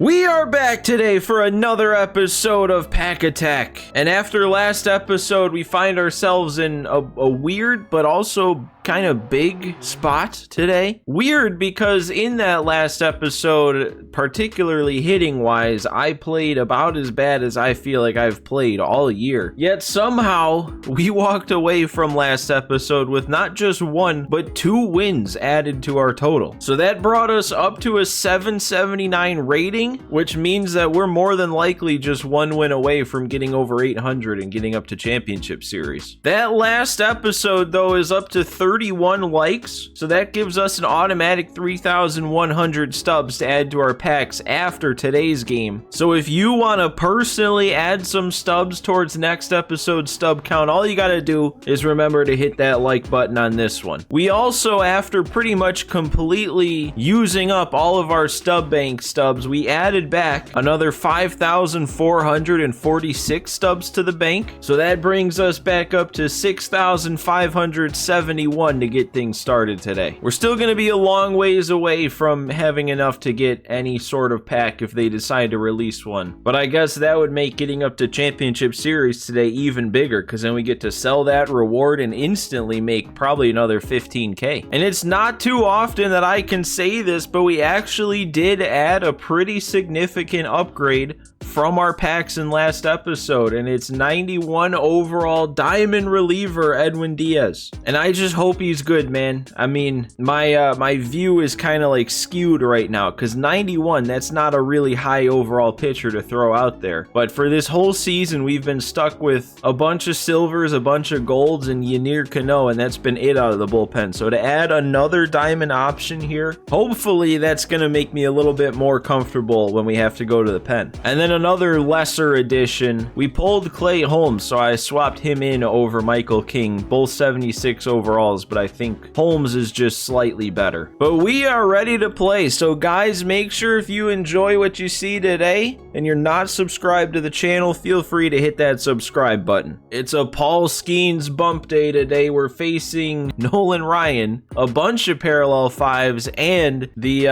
We are back today for another episode of Pack Attack. And after last episode, we find ourselves in a weird but also kind of big spot today. Weird because in that last episode, particularly hitting wise, I played about as bad as I feel like I've played all year. Yet somehow we walked away from last episode with not just one, but 2 wins added to our total. So that brought us up to a 779 rating, which means that we're more than likely just 1 win away from getting over 800 and getting up to championship series. That last episode though is up to 31 likes, so that gives us an automatic 3,100 stubs to add to our packs after today's game. So if you want to personally add some stubs towards next episode's stub count, all you gotta do is remember to hit that like button on this one. We also, after pretty much completely using up all of our stub bank stubs, we added back another 5,446 stubs to the bank, so that brings us back up to 6,571 to get things started today. We're still going to be a long ways away from having enough to get any sort of pack if they decide to release one, but I guess that would make getting up to championship series today even bigger, because then we get to sell that reward and instantly make probably another 15k. And it's not too often that I can say this, but we actually did add a pretty significant upgrade from our packs in last episode, and it's 91 overall diamond reliever Edwin Diaz, and I just hope he's good, man. I mean, my view is kind of like skewed right now because 91, that's not a really high overall pitcher to throw out there, but for this whole season we've been stuck with a bunch of silvers, a bunch of golds, and Yennier Cano, and that's been it out of the bullpen. So to add another diamond option here, hopefully that's gonna make me a little bit more comfortable when we have to go to the pen. And then another lesser addition, we pulled Clay Holmes, so I swapped him in over Michael King, both 76 overalls, but I think Holmes is just slightly better. But we are ready to play, so guys, make sure if you enjoy what you see today and you're not subscribed to the channel, feel free to hit that subscribe button. It's a Paul Skeens bump day today. We're facing Nolan Ryan, a bunch of parallel 5s, and the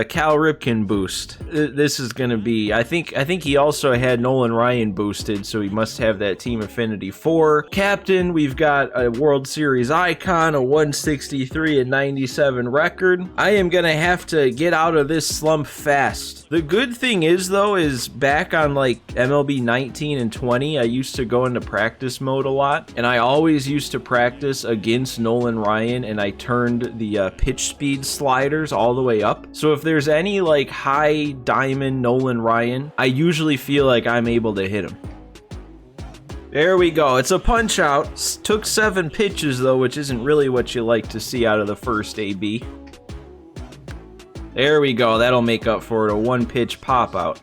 Cal Ripken boost. This is gonna be, I think he also had Nolan Ryan boosted, so he must have that Team Affinity 4. Captain, we've got a World Series icon, a 163 and 97 record. I am gonna have to get out of this slump fast. The good thing is though, is back on like MLB 19 and 20, I used to go into practice mode a lot, and I always used to practice against Nolan Ryan, and I turned the pitch speed sliders all the way up. So if there's any like high diamond Nolan Ryan, I usually feel like I'm able to hit him. There we go. It's a punch out. Took 7 pitches though, which isn't really what you like to see out of the first AB. There we go. That'll make up for it. A 1-pitch pop out.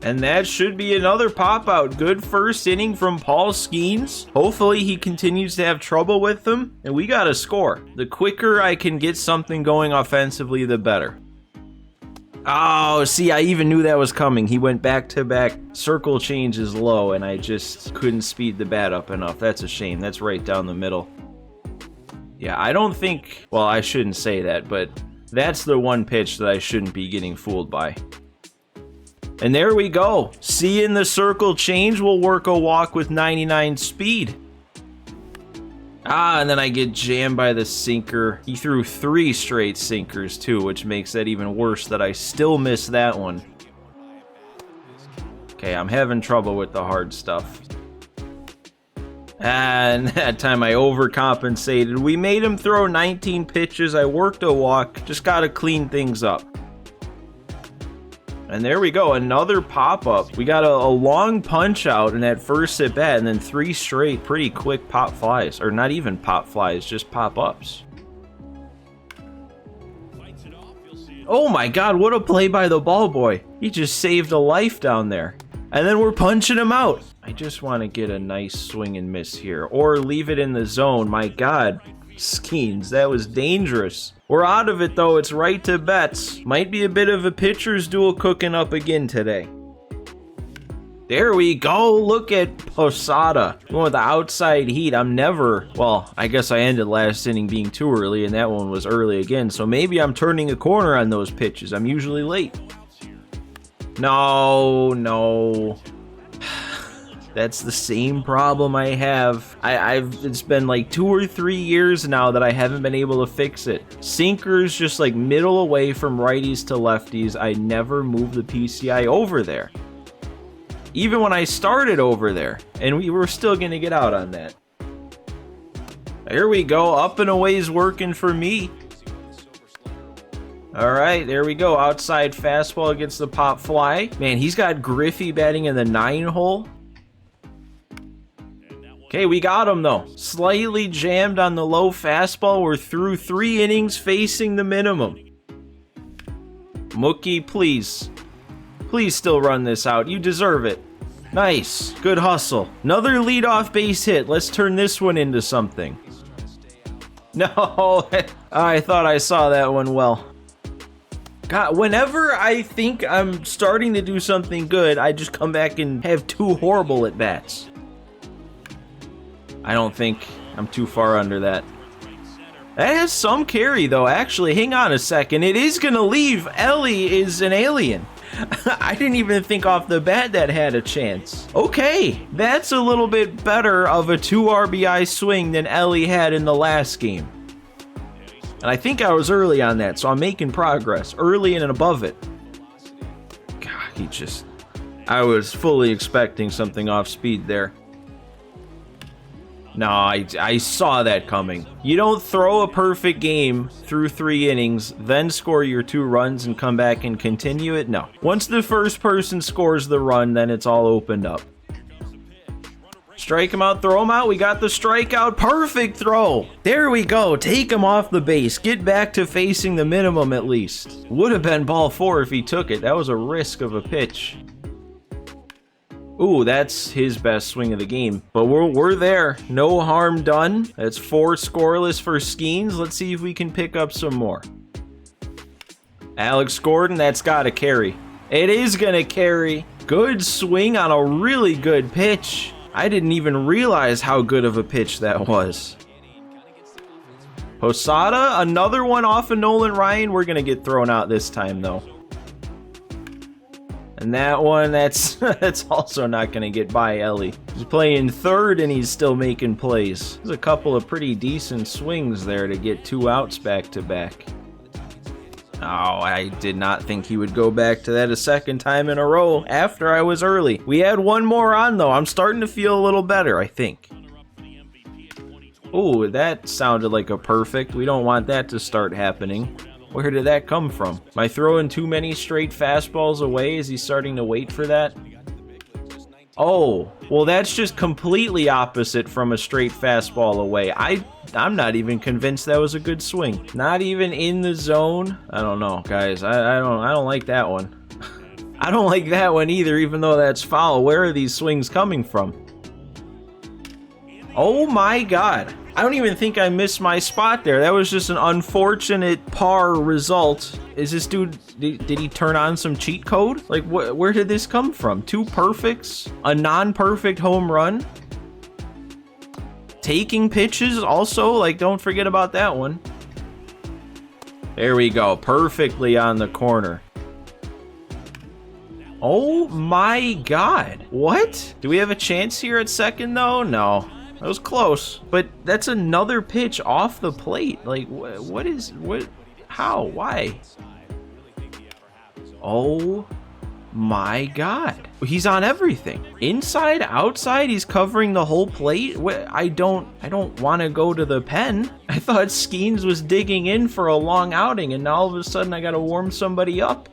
And that should be another pop out. Good first inning from Paul Skeens. Hopefully he continues to have trouble with them, and we got a score. The quicker I can get something going offensively, the better. Oh, see, I even knew that was coming. He went back-to-back circle changes low, and I just couldn't speed the bat up enough. That's a shame. That's right down the middle. Yeah, I don't think, well, I shouldn't say that, but that's the one pitch that I shouldn't be getting fooled by. And there we go. Seeing the circle change will work a walk with 99 speed. And then I get jammed by the sinker. He threw 3 straight sinkers too, which makes that even worse that I still missed that one. Okay, I'm having trouble with the hard stuff. And that time I overcompensated. We made him throw 19 pitches. I worked a walk. Just gotta clean things up. And there we go, another pop-up. We got a long punch out in that first at bat, and then 3 straight pretty quick pop flies. Or not even pop flies, just pop-ups. Oh my god, what a play by the ball boy. He just saved a life down there. And then we're punching him out. I just want to get a nice swing and miss here. Or leave it in the zone. My god, Skeens, that was dangerous. We're out of it though, it's right to Betts. Might be a bit of a pitcher's duel cooking up again today. There we go. Look at Posada. Going with the outside heat. I'm never... Well, I guess I ended last inning being too early, and that one was early again. So maybe I'm turning a corner on those pitches. I'm usually late. No. That's the same problem I have. It's been like 2 or 3 years now that I haven't been able to fix it. Sinkers just like middle away from righties to lefties. I never move the PCI over there. Even when I started over there, and we were still gonna get out on that. Here we go, up and away's working for me. All right, there we go. Outside fastball against the pop fly. Man, he's got Griffey batting in the 9 hole. Okay, we got him though. Slightly jammed on the low fastball. We're through 3 innings facing the minimum. Mookie, please. Please still run this out. You deserve it. Nice. Good hustle. Another leadoff base hit. Let's turn this one into something. No, I thought I saw that one well. God, whenever I think I'm starting to do something good, I just come back and have 2 horrible at-bats. I don't think I'm too far under that. That has some carry, though. Actually, hang on a second. It is going to leave. Ellie is an alien. I didn't even think off the bat that had a chance. Okay, that's a little bit better of a 2 RBI swing than Ellie had in the last game. And I think I was early on that, so I'm making progress. Early and above it. God, I was fully expecting something off speed there. No, I saw that coming. You don't throw a perfect game through 3 innings, then score your 2 runs and come back and continue it. No. Once the first person scores the run, then it's all opened up. Strike him out, throw him out. We got the strikeout. Perfect throw. There we go. Take him off the base. Get back to facing the minimum at least. Would have been ball 4 if he took it. That was a risk of a pitch. Ooh, that's his best swing of the game. But we're there. No harm done. That's 4 scoreless for Skeens. Let's see if we can pick up some more. Alex Gordon, that's got to carry. It is going to carry. Good swing on a really good pitch. I didn't even realize how good of a pitch that was. Posada, another one off of Nolan Ryan. We're going to get thrown out this time, though. And that one, that's also not going to get by Ellie. He's playing third and he's still making plays. There's a couple of pretty decent swings there to get 2 outs back to back. Oh, I did not think he would go back to that a second time in a row after I was early. We had 1 more on though. I'm starting to feel a little better, I think. Ooh, that sounded like a perfect. We don't want that to start happening. Where did that come from? Am I throwing too many straight fastballs away? Is he starting to wait for that? Oh, well that's just completely opposite from a straight fastball away. I'm not even convinced that was a good swing. Not even in the zone. I don't know, guys. I don't like that one. I don't like that one either, even though that's foul. Where are these swings coming from? Oh my God. I don't even think I missed my spot there. That was just an unfortunate par result. Is this dude, did he turn on some cheat code? Like, where did this come from? 2 perfects? A non-perfect home run? Taking pitches also? Like, don't forget about that one. There we go. Perfectly on the corner. Oh my God. What? Do we have a chance here at second though? No. That was close, but that's another pitch off the plate. Like, how, why? Oh my God. He's on everything. Inside, outside, he's covering the whole plate. I don't want to go to the pen. I thought Skeens was digging in for a long outing, and now all of a sudden I got to warm somebody up.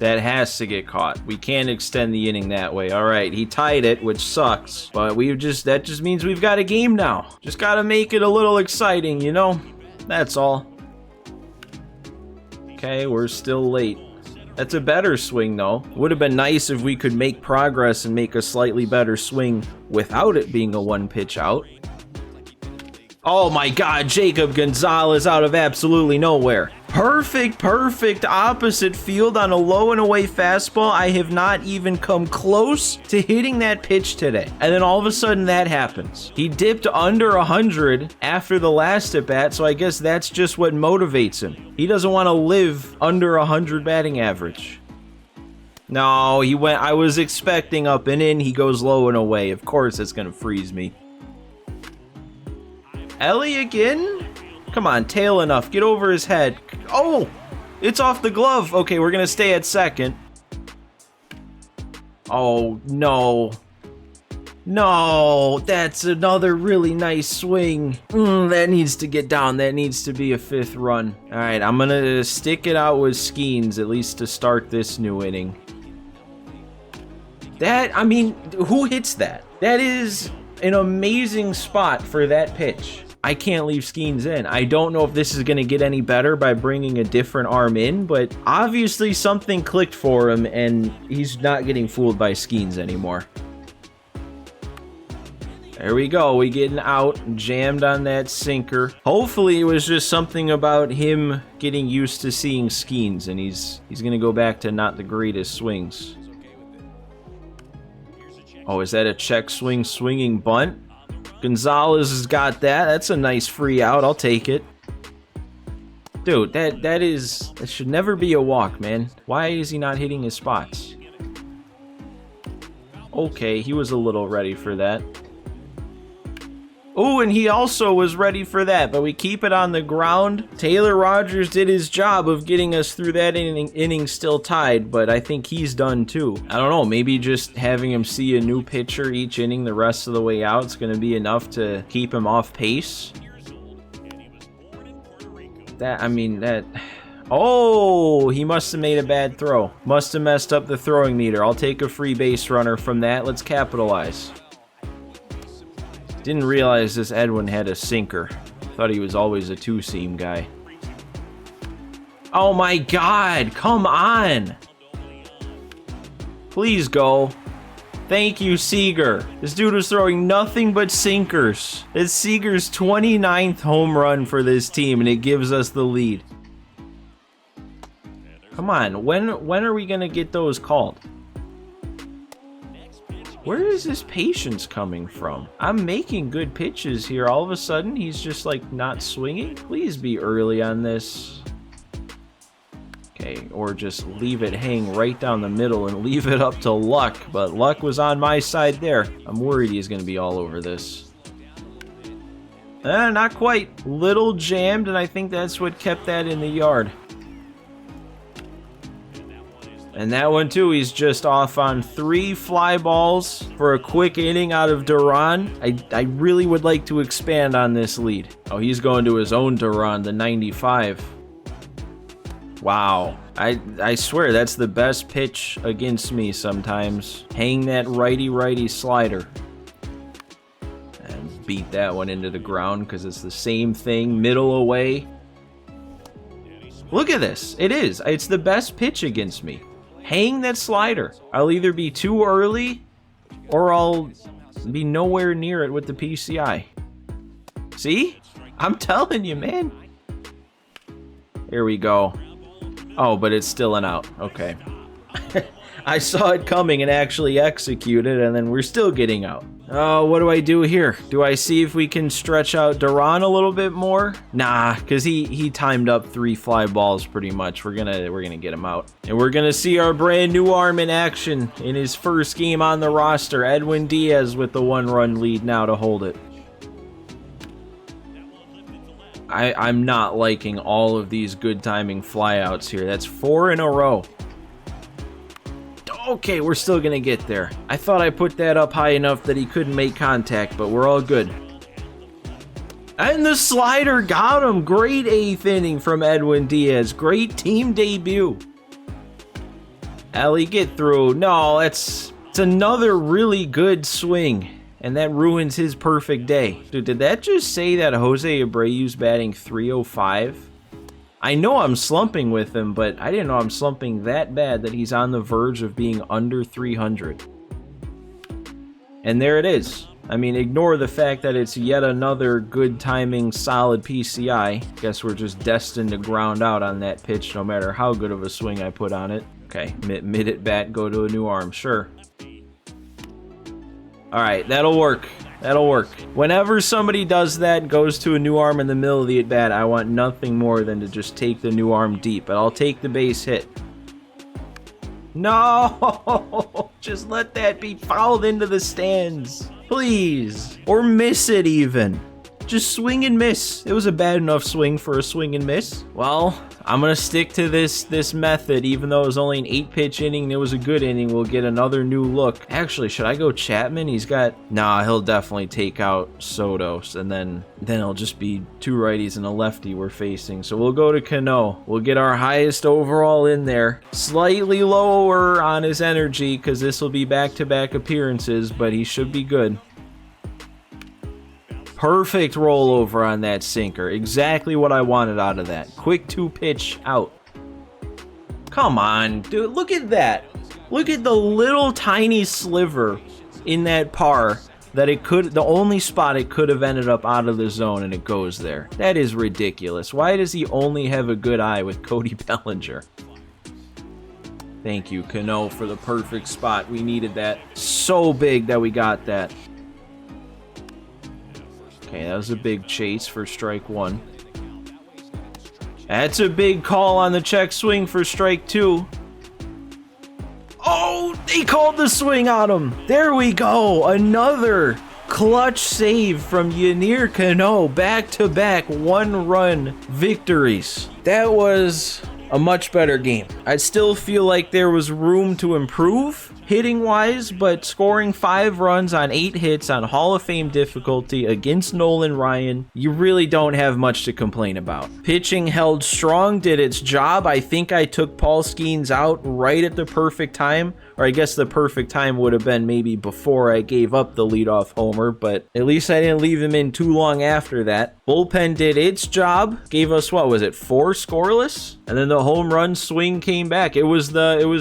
That has to get caught. We can't extend the inning that way. All right, he tied it, which sucks. But that just means we've got a game now. Just got to make it a little exciting, you know? That's all. Okay, we're still late. That's a better swing, though. Would have been nice if we could make progress and make a slightly better swing without it being a 1-pitch out. Oh my God, Jacob Gonzalez out of absolutely nowhere. Perfect opposite field on a low and away fastball. I have not even come close to hitting that pitch today. And then all of a sudden that happens. He dipped under 100 after the last at bat, so I guess that's just what motivates him. He doesn't want to live under 100 batting average. No, he went, I was expecting up and in. He goes low and away. Of course, it's going to freeze me. Ellie again? Come on, tail enough. Get over his head. Oh, it's off the glove. Okay, we're going to stay at second. Oh, no. No, that's another really nice swing. That needs to get down. That needs to be a 5th run. All right, I'm going to stick it out with Skeens, at least to start this new inning. That, I mean, who hits that? That is an amazing spot for that pitch. I can't leave Skeens in. I don't know if this is going to get any better by bringing a different arm in, but obviously something clicked for him, and he's not getting fooled by Skeens anymore. There we go. We getting out, jammed on that sinker. Hopefully it was just something about him getting used to seeing Skeens, and he's going to go back to not the greatest swings. Oh, is that a check swing swinging bunt? Gonzalez has got that. That's a nice free out. I'll take it. Dude, that should never be a walk, man. Why is he not hitting his spots? Okay, he was a little ready for that. Oh, and he also was ready for that, but we keep it on the ground. Taylor Rogers did his job of getting us through that inning still tied, but I think he's done too. I don't know, maybe just having him see a new pitcher each inning the rest of the way out is going to be enough to keep him off pace. Oh, he must have made a bad throw. Must have messed up the throwing meter. I'll take a free base runner from that. Let's capitalize. Didn't realize this Edwin had a sinker. Thought he was always a 2-seam guy. Oh my God, come on. Please go. Thank you, Seager. This dude was throwing nothing but sinkers. It's Seager's 29th home run for this team, and it gives us the lead. Come on, when are we gonna get those called? Where is this patience coming from? I'm making good pitches here. All of a sudden, he's just like not swinging. Please be early on this. Okay, or just leave it hang right down the middle and leave it up to Luck. But Luck was on my side there. I'm worried he's going to be all over this. Not quite. Little jammed, and I think that's what kept that in the yard. And that one too, he's just off on 3 fly balls for a quick inning out of Duran. I really would like to expand on this lead. Oh, he's going to his own Duran, the 95. Wow. I swear that's the best pitch against me sometimes. Hang that righty slider. And beat that one into the ground because it's the same thing, middle away. Look at this. It is. It's the best pitch against me. Hang that slider. I'll either be too early or I'll be nowhere near it with the PCI. See? I'm telling you, man. Here we go. Oh, but it's still an out. Okay. I saw it coming and actually executed, and then we're still getting out. Oh, what do I do here? Do I see if we can stretch out Duran a little bit more? Nah, because he timed up 3 fly balls pretty much. We're gonna get him out. And we're gonna see our brand new arm in action in his first game on the roster. Edwin Diaz with the 1-run lead now to hold it. I'm not liking all of these good timing flyouts here. That's 4 in a row. Okay, we're still gonna get there. I thought I put that up high enough that he couldn't make contact, but we're all good. And the slider got him. Great 8th inning from Edwin Diaz. Great team debut. Ellie, get through. No, it's another really good swing, and that ruins his perfect day. Dude, did that just say that Jose Abreu's batting .305? I know I'm slumping with him, but I didn't know I'm slumping that bad that he's on the verge of being under 300. And there it is. I mean, ignore the fact that it's yet another good timing, solid PCI. Guess we're just destined to ground out on that pitch no matter how good of a swing I put on it. Okay, mid at bat, go to a new arm, sure. All right, that'll work. That'll work. Whenever somebody does that, goes to a new arm in the middle of the at bat, I want nothing more than to just take the new arm deep, but I'll take the base hit. No! Just let that be fouled into the stands. Please. Or miss it even. Just swing and miss. It was a bad enough swing for a swing and miss. Well, I'm gonna stick to this method, even though it was only an 8-pitch inning and it was a good inning. We'll get another new look. Actually, should I go Chapman? He's got... Nah, he'll definitely take out Soto, and then it'll just be 2 righties and a lefty we're facing. So we'll go to Cano. We'll get our highest overall in there. Slightly lower on his energy, because this will be back-to-back appearances, but he should be good. Perfect rollover on that sinker. Exactly what I wanted out of that. Quick 2-pitch out. Come on, dude. Look at that. Look at the little tiny sliver in that par that it could, the only spot it could have ended up out of the zone, and it goes there. That is ridiculous. Why does he only have a good eye with Cody Bellinger? Thank you, Cano, for the perfect spot. We needed that so big that we got that. Okay, that was a big chase for strike 1. That's a big call on the check swing for strike 2. Oh, they called the swing on him. There we go. Another clutch save from Yennier Cano. Back-to-back 1-run victories. That was a much better game. I still feel like there was room to improve hitting wise, but scoring 5 runs on 8 hits on Hall of Fame difficulty against Nolan Ryan, you really don't have much to complain about. Pitching held strong, did its job. I think I took Paul Skeens out right at the perfect time, or I guess the perfect time would have been maybe before I gave up the leadoff homer, but at least I didn't leave him in too long after that. Bullpen did its job, gave us, what was it, 4 scoreless? And then the home run swing came back. It was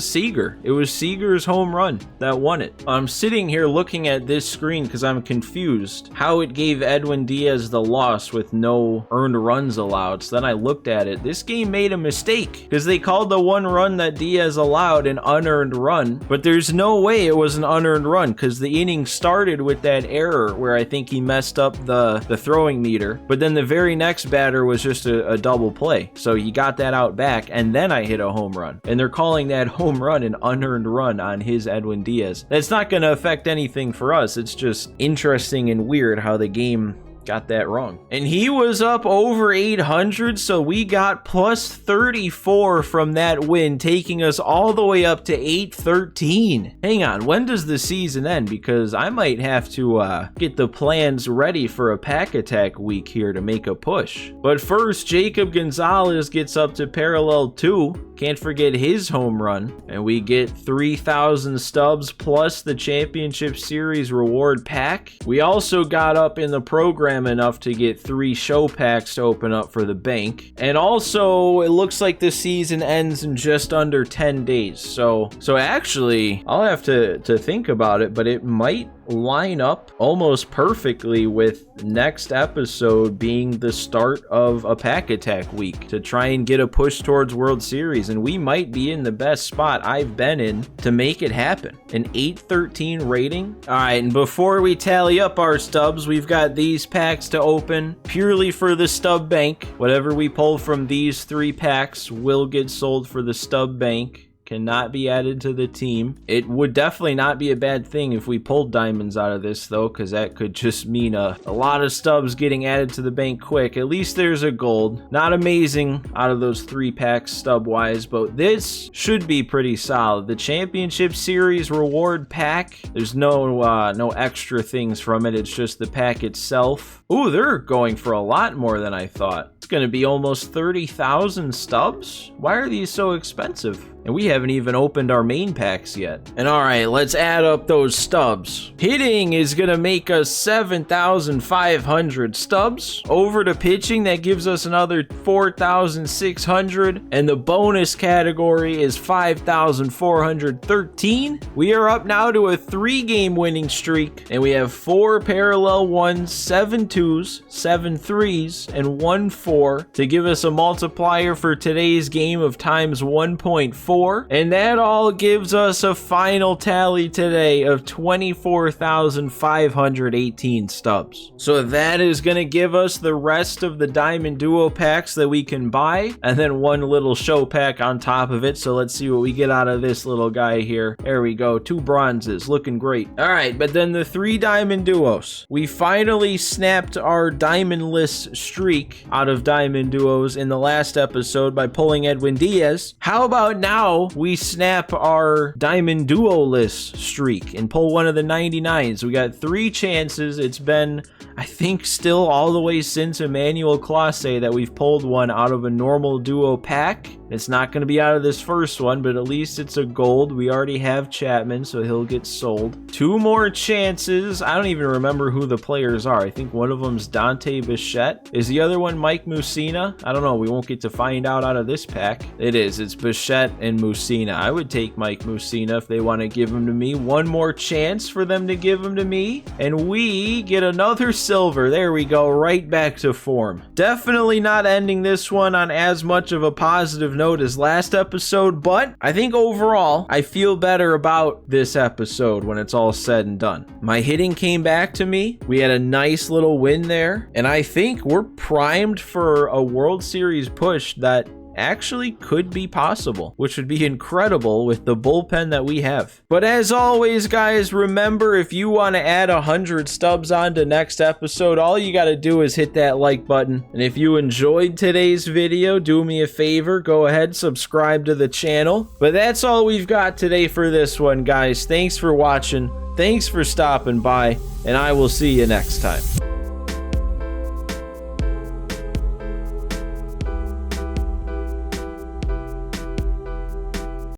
Seager. It was Seager's home run that won it. I'm sitting here looking at this screen because I'm confused how it gave Edwin Diaz the loss with no earned runs allowed. So then I looked at it. This game made a mistake because they called the 1 run that Diaz allowed an unearned run, but there's no way it was an unearned run because the inning started with that error where I think he messed up the throwing meter, but then the very next batter was just a double play. So he got that out back, and then I hit a home run, and they're calling that home run an unearned run on his Edwin Diaz. That's not going to affect anything for us. It's just interesting and weird how the game got that wrong. And he was up over 800, so we got plus 34 from that win, taking us all the way up to 813. Hang on, when does the season end? Because I might have to get the plans ready for a pack attack week here to make a push. But first, Jacob Gonzalez gets up to parallel 2. Can't forget his home run. And we get 3,000 stubs plus the championship series reward pack. We also got up in the program enough to get 3 show packs to open up for the bank. And also, it looks like the season ends in just under 10 days. So actually, I'll have to think about it, but it might line up almost perfectly with next episode being the start of a pack attack week to try and get a push towards World Series, and we might be in the best spot I've been in to make it happen. An 813 rating. All right, and before we tally up our stubs, we've got these packs to open purely for the stub bank. Whatever we pull from these 3 packs will get sold for the stub bank. Cannot be added to the team. It would definitely not be a bad thing if we pulled diamonds out of this, though, because that could just mean a lot of stubs getting added to the bank quick. At least there's a gold. Not amazing out of those 3 packs stub-wise, but this should be pretty solid. The Championship Series reward pack, there's no extra things from it. It's just the pack itself. Ooh, they're going for a lot more than I thought. It's going to be almost 30,000 stubs? Why are these so expensive? And we haven't even opened our main packs yet. And all right, let's add up those stubs. Hitting is gonna make us 7,500 stubs. Over to pitching, that gives us another 4,600. And the bonus category is 5,413. We are up now to a 3-game winning streak, and we have 4 parallel ones, 7 twos, 7 threes, and 1 4 to give us a multiplier for today's game of times 1.4. And that all gives us a final tally today of 24,518 stubs. So that is going to give us the rest of the Diamond Duo packs that we can buy, and then one little show pack on top of it. So let's see what we get out of this little guy here. There we go, 2 bronzes, looking great. All right, but then the 3 Diamond Duos. We finally snapped our diamondless streak out of Diamond Duos in the last episode by pulling Edwin Diaz. How about now we snap our Diamond Duo-less streak and pull one of the 99s? We got 3 chances. It's been, I think, still all the way since Emmanuel Clase that we've pulled one out of a normal duo pack. It's not going to be out of this first one, but at least it's a gold. We already have Chapman, so he'll get sold. 2 more chances. I don't even remember who the players are. I think one of them's Dante Bichette. Is the other one Mike Mussina? I don't know. We won't get to find out of this pack. It is. It's Bichette and Mussina. I would take Mike Mussina if they want to give him to me. 1 more chance for them to give him to me, and we get another silver. There we go. Right back to form. Definitely not ending this one on as much of a positive note as last episode, but I think overall I feel better about this episode when it's all said and done. My hitting came back to me. We had a nice little win there, and I think we're primed for a World Series push that actually could be possible, which would be incredible with the bullpen that we have. But as always, guys, remember, if you want to add 100 stubs on to next episode, all you got to do is hit that like button. And if you enjoyed today's video, do me a favor, go ahead, subscribe to the channel. But that's all we've got today for this one, guys. Thanks for watching. Thanks for stopping by, and I will see you next time.